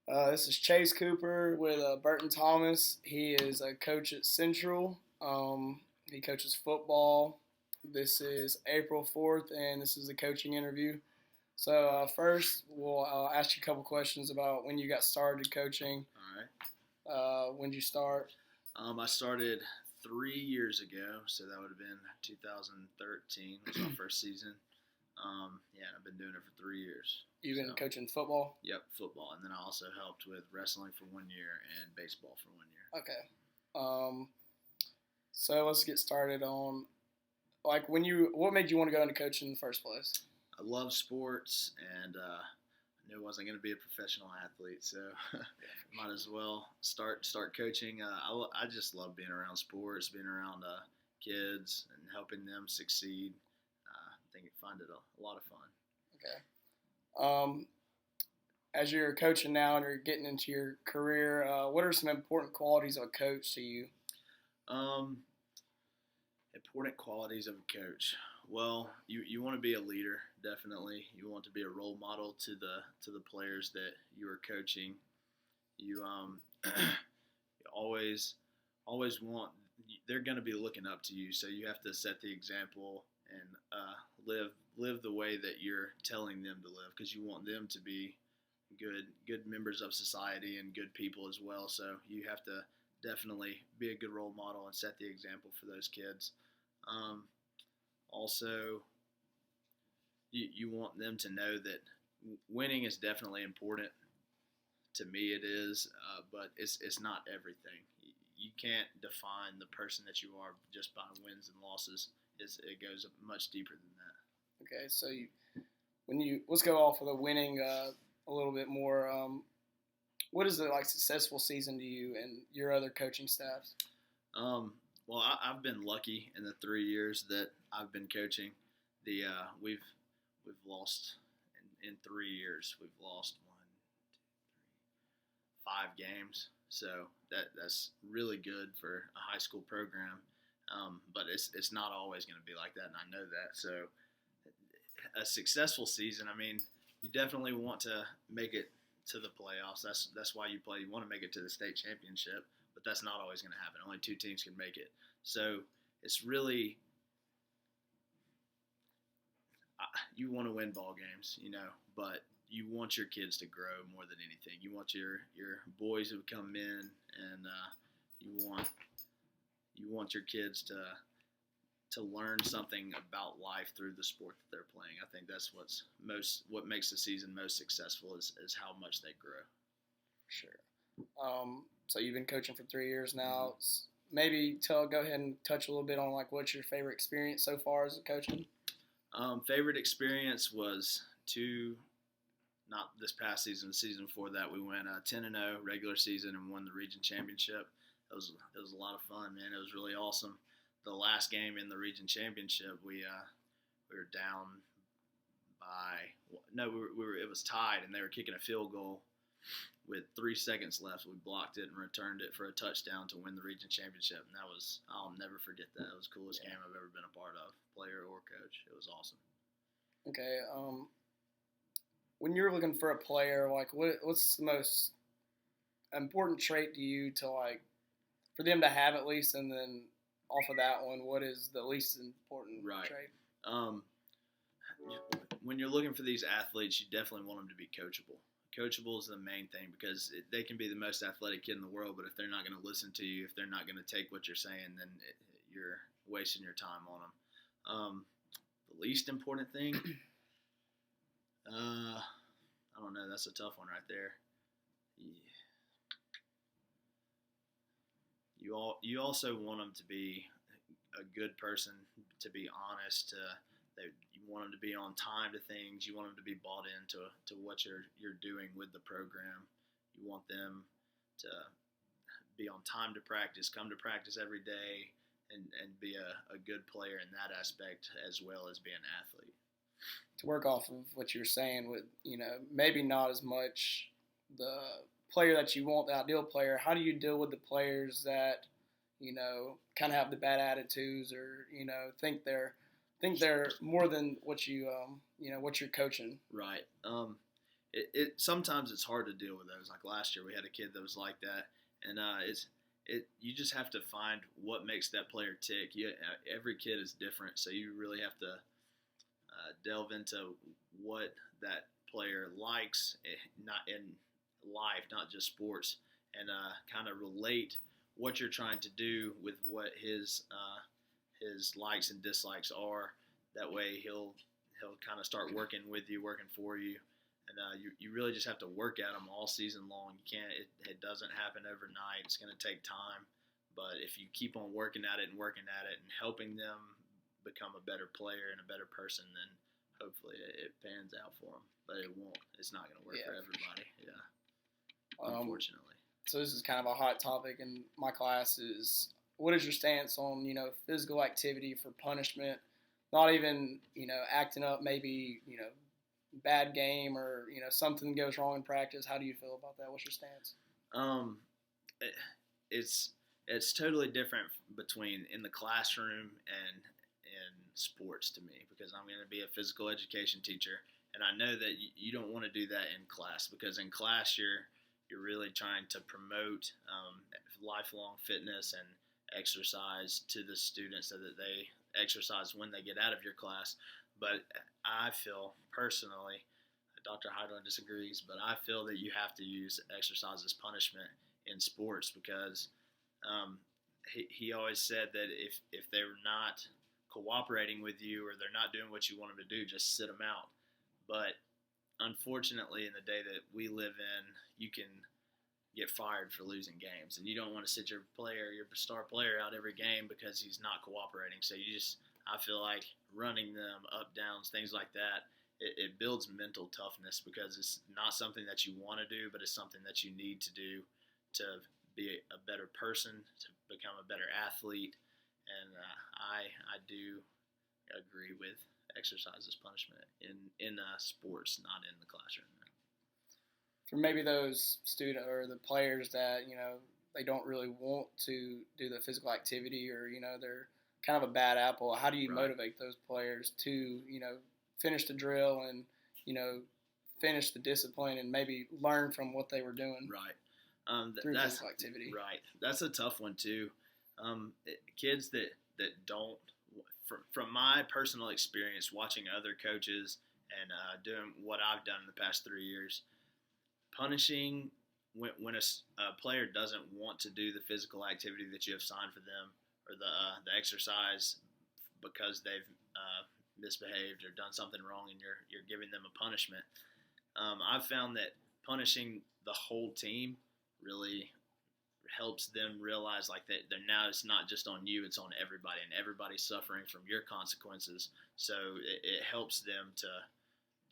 This is Chase Cooper with Burton Thomas. He is a coach at Central. He coaches football. This is April 4th, and this is the coaching interview. So, first, we'll ask you a couple questions about when you got started coaching. All right. When did you start? I started 3 years ago, so that would have been 2013 was my first season. Yeah, I've been doing it for 3 years. You've been So, coaching football? Yep, football, and then I also helped with wrestling for 1 year and baseball for 1 year. Okay. Um, so, let's get started on, like, what made you want to go into coaching in the first place? I love sports, and I knew I wasn't going to be a professional athlete, so might as well start coaching. I just love being around sports, being around kids, and helping them succeed. I think I find it a lot of fun. Okay. As you're coaching now and you're getting into your career, what are some important qualities of a coach to you? Um, Important qualities of a coach. Well, you want to be a leader, definitely. You want to be a role model to the players that you are coaching. You you always want they're going to be looking up to you, so you have to set the example and live the way that you're telling them to live, because you want them to be good members of society and good people as well. So you have to definitely be a good role model and set the example for those kids. Um, Also, you want them to know that winning is definitely important. To me, it is, but it's not everything. You can't define the person that you are just by wins and losses. It goes much deeper than that. Okay, so let's go off of the winning a little bit more. What is the like successful season to you and your other coaching staffs? Well, I've been lucky in the 3 years that I've been coaching. We've lost in 3 years. We've lost 5 games, so that's really good for a high school program. But it's not always going to be like that, and I know that. So a successful season, I mean, you definitely want to make it to the playoffs. That's why you play. You want to make it to the state championship, but that's not always going to happen. Only 2 teams can make it. So it's really you want to win ball games, but you want your kids to grow more than anything. You want your boys to come in, and you want your kids to learn something about life through the sport that they're playing. I think that's what makes the season most successful is how much they grow. Sure. So you've been coaching for 3 years now. Maybe go ahead and touch a little bit on like what's your favorite experience so far as a coaching? Favorite experience was not this past season, the season before that. We went 10-0 regular season and won the region championship. It was a lot of fun, man. It was really awesome. The last game in the region championship, we were down by it was tied, and they were kicking a field goal with 3 seconds left. We blocked it and returned it for a touchdown to win the region championship, and I'll never forget that. It was the coolest game I've ever been a part of, player or coach. It was awesome. Okay. When you're looking for a player, like what's the most important trait to you to like for them to have at least, and then off of that one, what is the least important trait? Um, when you're looking for these athletes, you definitely want them to be coachable. Coachable is the main thing, because they can be the most athletic kid in the world, but if they're not going to listen to you, if they're not going to take what you're saying, then you're wasting your time on them. The least important thing, I don't know. That's a tough one right there. You also want them to be a good person, to be honest. You want them to be on time to things. You want them to be bought into what you're doing with the program. You want them to be on time to practice, come to practice every day, and be a good player in that aspect as well as be an athlete. To work off of what you're saying with, maybe not as much the player that you want, the ideal player, how do you deal with the players that, kind of have the bad attitudes or, think they're more than what what you're coaching? Right. sometimes it's hard to deal with those. Like last year, we had a kid that was like that, and you just have to find what makes that player tick. Every kid is different, so you really have to delve into what that player likes, not in life, not just sports, and kind of relate what you're trying to do with what his likes and dislikes are. That way, he'll kind of start working with you, working for you. And you really just have to work at them all season long. You can't. It doesn't happen overnight. It's going to take time. But if you keep on working at it and helping them become a better player and a better person, then hopefully it pans out for them. But it won't. It's not going to work for everybody. Yeah. Unfortunately. So this is kind of a hot topic in my class. Is what is your stance on physical activity for punishment? Not even acting up, maybe bad game or something goes wrong in practice. How do you feel about that? What's your stance? It's totally different between in the classroom and in sports to me, because I'm going to be a physical education teacher, and I know that you don't want to do that in class, because in class you're really trying to promote lifelong fitness and exercise to the students so that they exercise when they get out of your class. But I feel personally, Dr. Heidel disagrees, but I feel that you have to use exercise as punishment in sports, because he always said that if they're not cooperating with you or they're not doing what you want them to do, just sit them out. But unfortunately, in the day that we live in, you can get fired for losing games, and you don't want to sit your star player out every game because he's not cooperating. So I feel like running them up, downs, things like that, it builds mental toughness, because it's not something that you want to do, but it's something that you need to do to be a better person, to become a better athlete. And I do agree with exercise as punishment in sports, not in the classroom. For maybe those student or the players that they don't really want to do the physical activity, or they're kind of a bad apple, how do you motivate those players to finish the drill and finish the discipline and maybe learn from what they were doing through physical activity? Right. That's a tough one too. Kids that don't, from my personal experience watching other coaches and doing what I've done in the past 3 years, punishing when a player doesn't want to do the physical activity that you have signed for them, or the exercise, because they've misbehaved or done something wrong, and you're giving them a punishment. I've found that punishing the whole team really helps them realize that now it's not just on you, it's on everybody, and everybody's suffering from your consequences. So it helps them to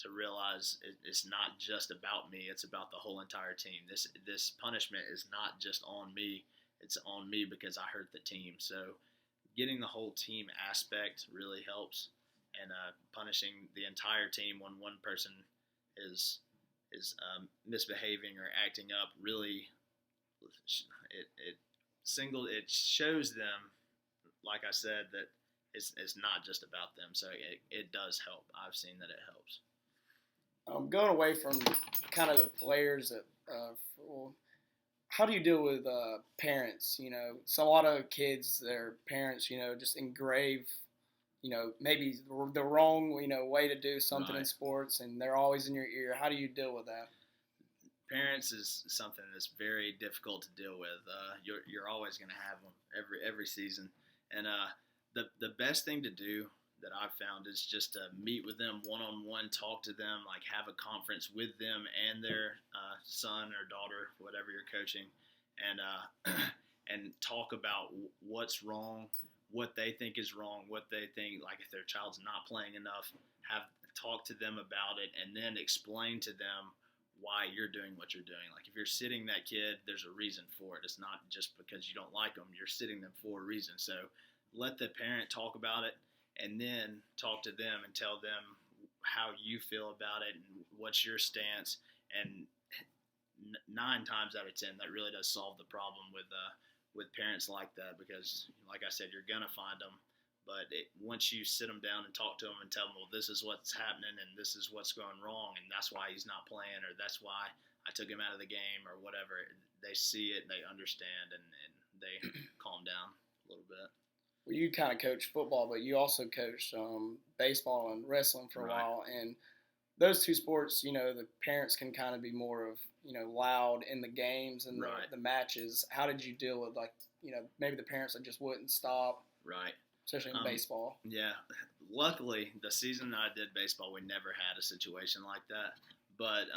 realize it's not just about me, it's about the whole entire team. This punishment is not just on me, it's on me because I hurt the team. So getting the whole team aspect really helps, and punishing the entire team when one person is misbehaving or acting up really it shows them, like I said, that it's not just about them. So it does help. I've seen that it helps. Going away from kind of the players, how do you deal with parents? So a lot of kids, their parents, just engrave, maybe the wrong, way to do something in sports, and they're always in your ear. How do you deal with that? Parents is something that's very difficult to deal with. You're always going to have them every season, and the best thing to do that I've found is just to meet with them one-on-one, talk to them, have a conference with them and their son or daughter, whatever you're coaching, and talk about what's wrong, what they think is wrong, what they think, if their child's not playing enough, talk to them about it, and then explain to them why you're doing what you're doing. If you're sitting that kid, there's a reason for it. It's not just because you don't like them. You're sitting them for a reason. So let the parent talk about it, and then talk to them and tell them how you feel about it and what's your stance. And 9 times out of 10, that really does solve the problem with parents like that, because, like I said, you're going to find them But once you sit them down and talk to them and tell them, well, this is what's happening and this is what's going wrong and that's why he's not playing or that's why I took him out of the game or whatever, they see it, they understand, and they calm down a little bit. Well, you kind of coach football, but you also coached baseball and wrestling for a Right. while. And those two sports, the parents can kind of be more of, loud in the games and Right. the matches. How did you deal with, maybe the parents that just wouldn't stop, Right. especially in baseball? Yeah. Luckily, the season I did baseball, we never had a situation like that. But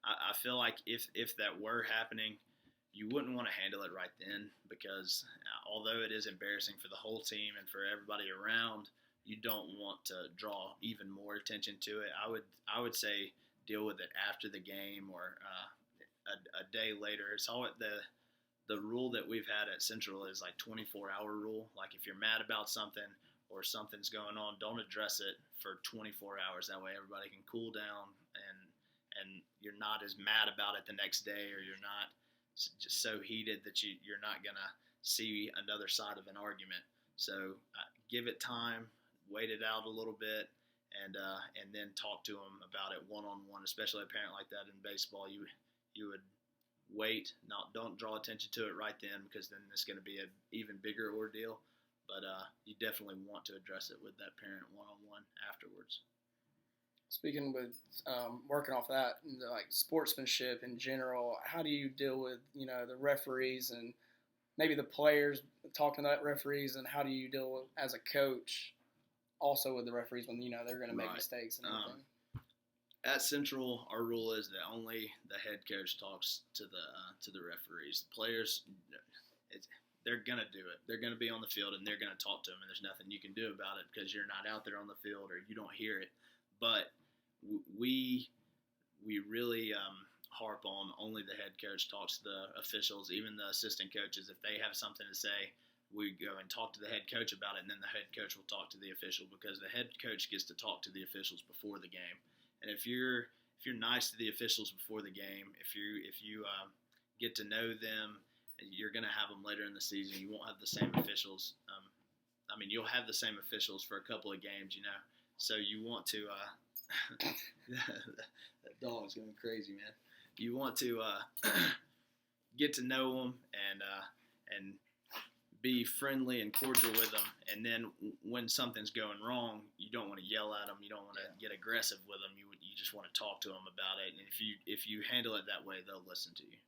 I feel like if that were happening, you wouldn't want to handle it right then because although it is embarrassing for the whole team and for everybody around, you don't want to draw even more attention to it. I would say deal with it after the game or a day later. It's all the rule that we've had at Central is like 24-hour rule. Like if you're mad about something or something's going on, don't address it for 24 hours. That way everybody can cool down and you're not as mad about it the next day, or you're not just so heated that you're not going to see another side of an argument. So give it time, wait it out a little bit, and then talk to them about it one-on-one, especially a parent like that in baseball. You would wait, don't draw attention to it right then because then it's going to be an even bigger ordeal. But you definitely want to address it with that parent one-on-one afterwards. Speaking with working off that, like sportsmanship in general, how do you deal with the referees and maybe the players talking to referees, and how do you deal with as a coach also with the referees when they're going to make Right. mistakes and everything? At Central, our rule is that only the head coach talks to the referees. The players, they're gonna do it. They're gonna be on the field and they're gonna talk to them, and there's nothing you can do about it because you're not out there on the field or you don't hear it. But we really harp on only the head coach talks to the officials, even the assistant coaches. If they have something to say, we go and talk to the head coach about it, and then the head coach will talk to the official because the head coach gets to talk to the officials before the game. And if you're nice to the officials before the game, if you get to know them, you're going to have them later in the season. You won't have the same officials. You'll have the same officials for a couple of games, So you want to that dog's going crazy, man. You want to get to know them and be friendly and cordial with them. And then when something's going wrong, you don't want to yell at them. You don't want to get aggressive with them. You just want to talk to them about it. And if you handle it that way, they'll listen to you.